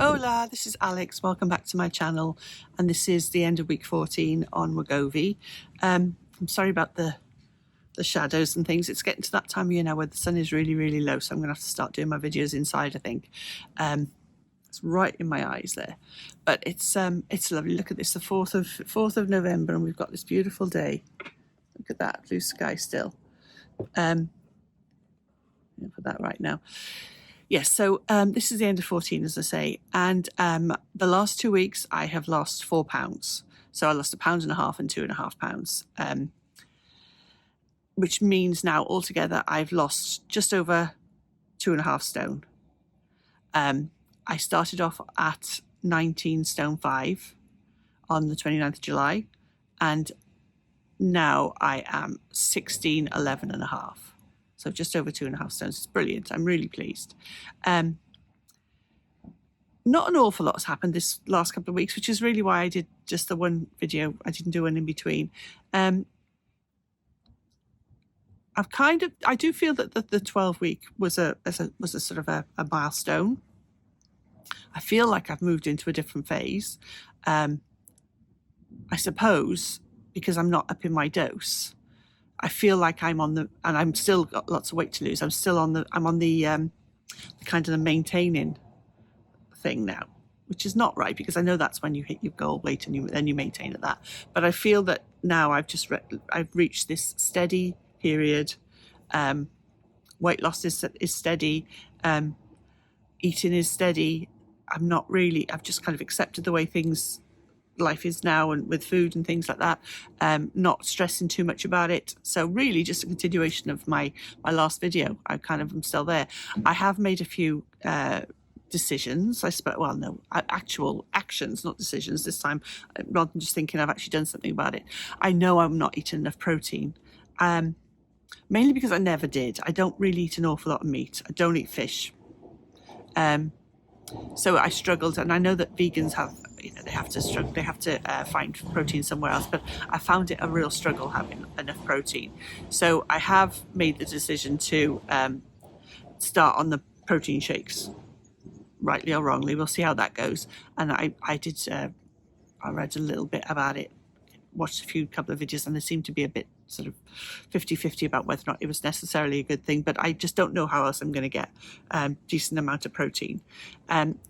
Hola, this is Alex. Welcome back to my channel, and this is the end of week 14 on Wegovy. I'm sorry about the shadows and things. It's getting to that time of year now where the sun is really, really low, so I'm going to have to start doing my videos inside, I think. It's right in my eyes there, but it's lovely. Look at this, the 4th of November, and we've got this beautiful day. Look at that, blue sky still. I'll put that right now. Yes, so this is the end of 14, as I say, and the last 2 weeks I have lost 4 pounds. So I lost 1.5 pounds and 2.5 pounds, which means now altogether I've lost just over 2.5 stone. I started off at 19 stone 5 on the 29th of July, and now I am 16.11.5. So just over 2.5 stones. It's brilliant. I'm really pleased. Not an awful lot has happened this last couple of weeks, which is really why I did just the one video. I didn't do one in between. I do feel that the 12-week was a sort of a milestone. I feel like I've moved into a different phase. I suppose because I'm not up in my dose. I feel like I'm on the, and I'm still got lots of weight to lose. I'm on the kind of the maintaining thing now, which is not right, because I know that's when you hit your goal weight and then you maintain at that. But I feel that now I've reached this steady period. Weight loss is steady. Eating is steady. I've just kind of accepted the way life is now, and with food and things like that, not stressing too much about it. So really just a continuation of my last video. I kind of am still there. I have made a few decisions, actual actions, not decisions this time, rather than just thinking I've actually done something about it. I know I'm not eating enough protein, mainly because I never did. I don't really eat an awful lot of meat. I don't eat fish. So I struggled, and I know that vegans they have to find protein somewhere else, but I found it a real struggle having enough protein. So I have made the decision to start on the protein shakes, rightly or wrongly. We'll see how that goes. And I read a little bit about it, watched a couple of videos, and there seemed to be a bit sort of 50-50 about whether or not it was necessarily a good thing, but I just don't know how else I'm going to get decent amount of protein.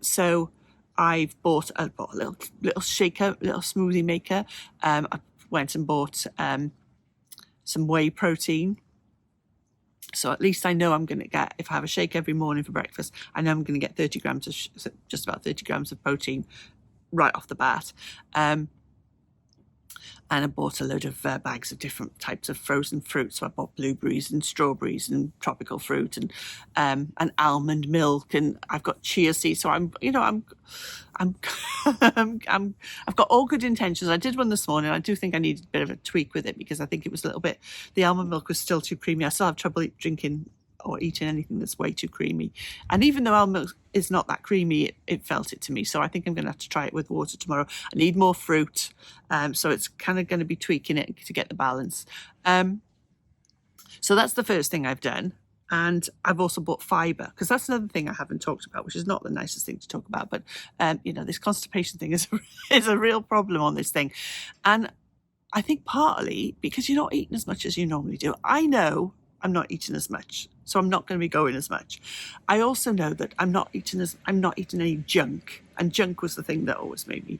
So I've bought a little shaker, little smoothie maker. I went and bought some whey protein. So at least I know I'm going to get, if I have a shake every morning for breakfast, I know I'm going to get just about 30 grams of protein right off the bat. And I bought a load of bags of different types of frozen fruit. So I bought blueberries and strawberries and tropical fruit and almond milk, and I've got chia seeds. So I've got all good intentions. I did one this morning. I do think I needed a bit of a tweak with it, because I think it was a little bit, the almond milk was still too creamy. I still have trouble drinking or eating anything that's way too creamy. And even though almond milk is not that creamy, it felt it to me. So I think I'm going to have to try it with water tomorrow. I need more fruit. So it's kind of going to be tweaking it to get the balance. So that's the first thing I've done. And I've also bought fibre, because that's another thing I haven't talked about, which is not the nicest thing to talk about. But, this constipation thing is a real problem on this thing. And I think partly because you're not eating as much as you normally do. I know I'm not eating as much, so I'm not going to be going as much. I also know that I'm not eating any junk, and junk was the thing that always made me.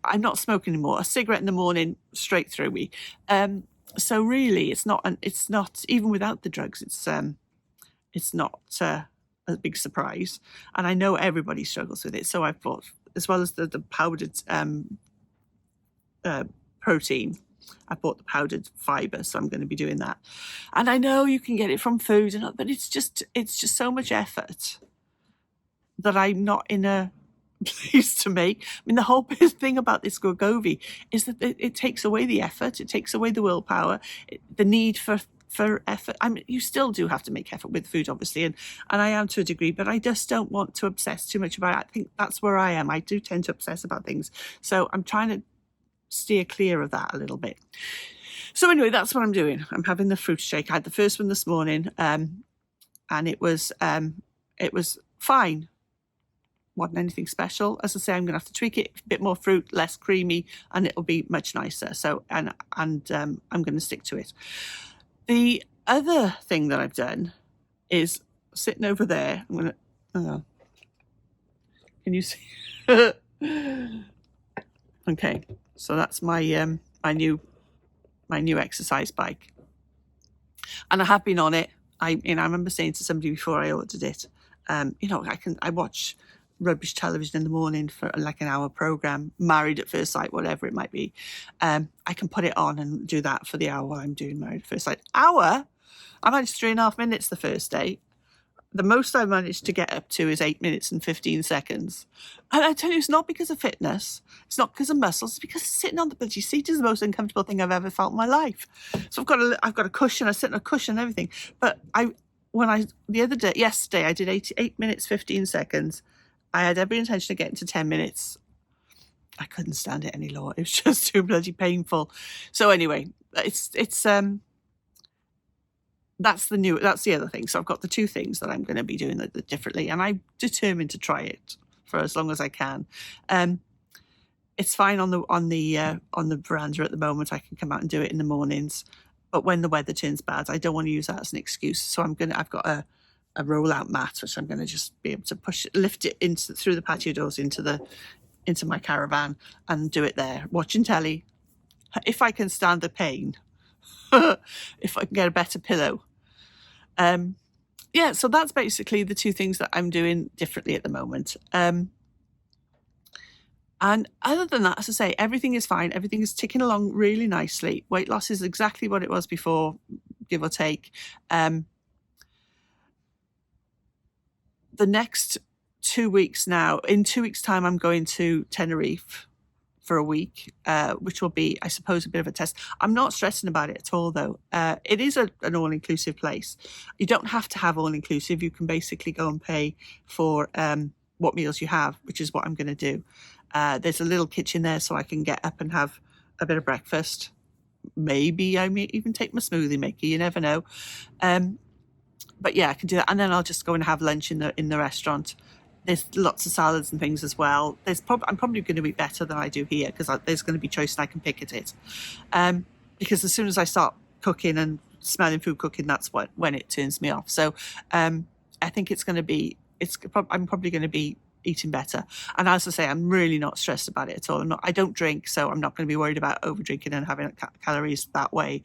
I'm not smoking anymore. A cigarette in the morning, straight through me. So really, it's not even without the drugs. It's not a big surprise, and I know everybody struggles with it. So I've bought, as well as the powdered protein, I bought the powdered fibre, so I'm going to be doing that. And I know you can get it from food, but it's just so much effort that I'm not in a place to make. I mean, the whole thing about this Wegovy is that it takes away the effort, it takes away the willpower, the need for effort. I mean, you still do have to make effort with food, obviously, and I am to a degree, but I just don't want to obsess too much about it. I think that's where I am. I do tend to obsess about things, so I'm trying to steer clear of that a little bit. So anyway, that's what I'm doing. I'm having the fruit shake. I had the first one this morning, and it was fine. want anything special. As I say, I'm going to have to tweak it, a bit more fruit, less creamy, and it'll be much nicer. So, and I'm going to stick to it. The other thing that I've done is sitting over there. I'm going to, can you see? Okay, so that's my my new exercise bike, and I have been on it. I remember saying to somebody before I ordered it, I watch rubbish television in the morning for like an hour program, Married at First Sight, whatever it might be. I can put it on and do that for the hour while I'm doing Married at First Sight. Hour? I managed 3.5 minutes the first day. The most I managed to get up to is 8 minutes and 15 seconds. And I tell you, it's not because of fitness. It's not because of muscles. It's because sitting on the bloody seat is the most uncomfortable thing I've ever felt in my life. So I've got a cushion. I sit on a cushion and everything. But yesterday, I did 8 minutes, 15 seconds. I had every intention of getting to 10 minutes. I couldn't stand it any longer. It was just too bloody painful. So anyway, that's the other thing. So I've got the two things that I'm going to be doing differently, and I'm determined to try it for as long as I can. It's fine on the veranda at the moment. I can come out and do it in the mornings, but when the weather turns bad, I don't want to use that as an excuse. So I've got a roll-out mat, which I'm going to just be able to lift it through the patio doors into my caravan and do it there, watching telly. If I can stand the pain, if I can get a better pillow. So that's basically the two things that I'm doing differently at the moment. And other than that, as I say, everything is fine. Everything is ticking along really nicely. Weight loss is exactly what it was before, give or take. The next 2 weeks now, in 2 weeks' time, I'm going to Tenerife for a week, which will be, I suppose, a bit of a test. I'm not stressing about it at all, though. It is an all-inclusive place. You don't have to have all-inclusive. You can basically go and pay for what meals you have, which is what I'm going to do. There's a little kitchen there, so I can get up and have a bit of breakfast. Maybe I may even take my smoothie maker. You never know. But yeah, I can do that, and then I'll just go and have lunch in the restaurant. There's lots of salads and things as well. I'm probably going to eat better than I do here because there's going to be choice and I can pick at it. Because as soon as I start cooking and smelling food cooking, that's when it turns me off. So I think I'm probably going to be eating better. And as I say, I'm really not stressed about it at all. I don't drink, so I'm not going to be worried about over drinking and having calories that way.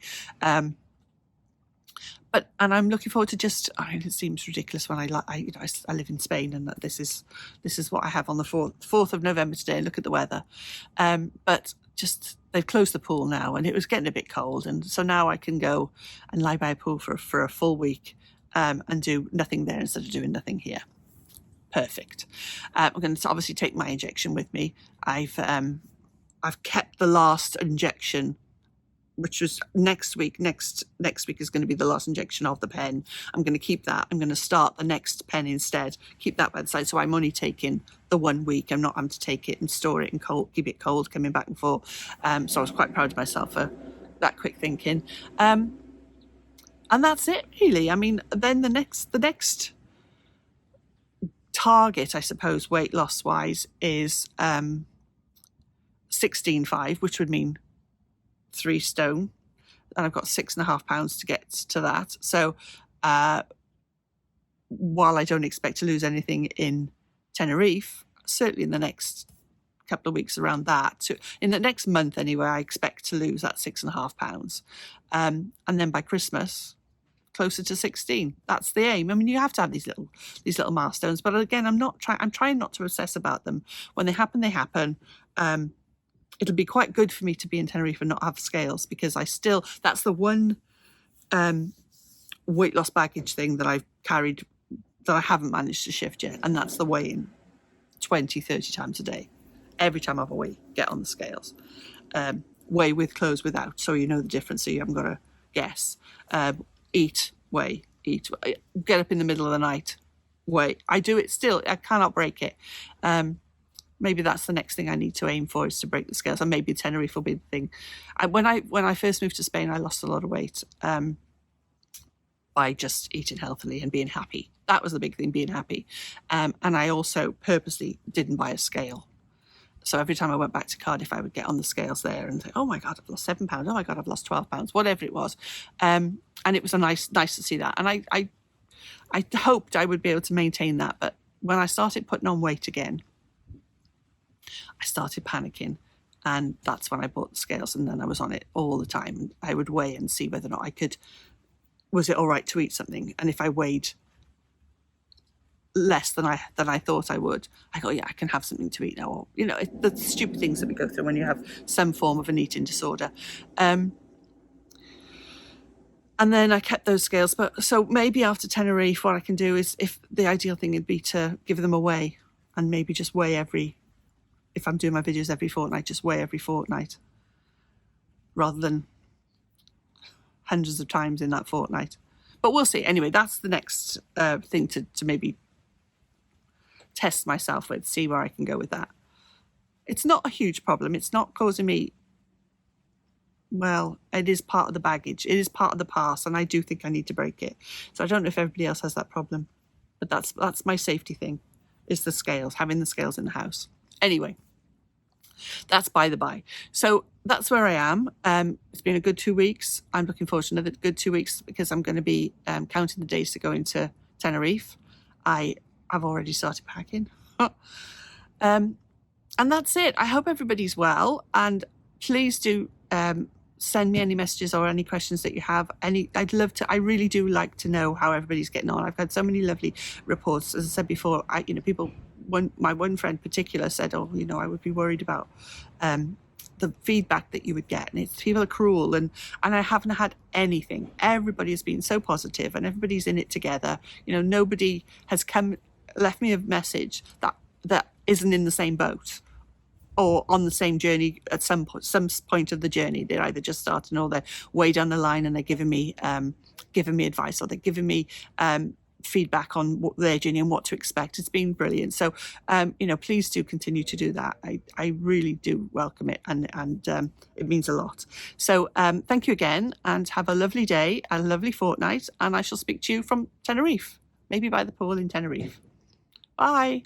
And I'm looking forward to it seems ridiculous when I live in Spain and that this is what I have on the 4th of November today. Look at the weather. But just, they've closed the pool now and it was getting a bit cold. And so now I can go and lie by a pool for a full week and do nothing there instead of doing nothing here. Perfect. I'm going to obviously take my injection with me. I've kept the last injection, which was next week. Next week is going to be the last injection of the pen. I'm going to keep that. I'm going to start the next pen instead. Keep that by the side. So I'm only taking the 1 week. I'm not having to take it and store it and keep it cold, coming back and forth. So I was quite proud of myself for that quick thinking. And that's it, really. I mean, then the next target, I suppose, weight loss wise, is 16.5, which would mean 3 stone, and I've got 6.5 pounds to get to that. So while I don't expect to lose anything in Tenerife, certainly in the next couple of weeks around that, in the next month anyway, I expect to lose that 6.5 pounds. And then by Christmas, closer to 16. That's the aim. I mean, you have to have these little milestones, but again, I'm trying not to obsess about them. When they happen, they happen. It'll be quite good for me to be in Tenerife and not have scales, because that's the one weight loss baggage thing that I've carried that I haven't managed to shift yet. And that's the weigh-in 20, 30 times a day. Every time I have a weigh, get on the scales. Weigh with, clothes without, so you know the difference, so you haven't got to guess. Eat, weigh, eat. Get up in the middle of the night, weigh. I do it still. I cannot break it. Maybe that's the next thing I need to aim for, is to break the scales, and maybe Tenerife will be the thing. When I first moved to Spain, I lost a lot of weight by just eating healthily and being happy. That was the big thing, being happy. And I also purposely didn't buy a scale. So every time I went back to Cardiff, I would get on the scales there and say, oh my God, I've lost 7 pounds. Oh my God, I've lost 12 pounds, whatever it was. And it was nice to see that. And I hoped I would be able to maintain that. But when I started putting on weight again, I started panicking. And that's when I bought the scales, and then I was on it all the time. I would weigh and see whether or not was it all right to eat something? And if I weighed less than I thought I would, I go, yeah, I can have something to eat now. Or, the stupid things that we go through when you have some form of an eating disorder. And then I kept those scales. But so maybe after Tenerife, what I can do is, if the ideal thing would be to give them away and maybe just weigh if I'm doing my videos every fortnight, just weigh every fortnight rather than hundreds of times in that fortnight. But we'll see. Anyway, that's the next thing to maybe test myself with, see where I can go with that. It's not a huge problem. It's not causing me, well, it is part of the baggage. It is part of the past, and I do think I need to break it. So I don't know if everybody else has that problem, but that's my safety thing, is the scales, having the scales in the house. Anyway, that's by the by. So that's where I am. It's been a good 2 weeks. I'm looking forward to another good 2 weeks because I'm going to be counting the days to go into Tenerife. I have already started packing. And that's it. I hope everybody's well. And please do send me any messages or any questions that you have. I really do like to know how everybody's getting on. I've had so many lovely reports. As I said before, people, my one friend in particular said, oh, I would be worried about the feedback that you would get. And people are cruel. And I haven't had anything. Everybody has been so positive and everybody's in it together. Nobody has left me a message that isn't in the same boat or on the same journey at some point of the journey. They're either just starting or they're way down the line and they're giving me advice, or they're giving me feedback on what their journey and what to expect. It's been brilliant. So, please do continue to do that. I really do welcome it, and it means a lot. So thank you again, and have a lovely day, a lovely fortnight, and I shall speak to you from Tenerife, maybe by the pool in Tenerife. Bye.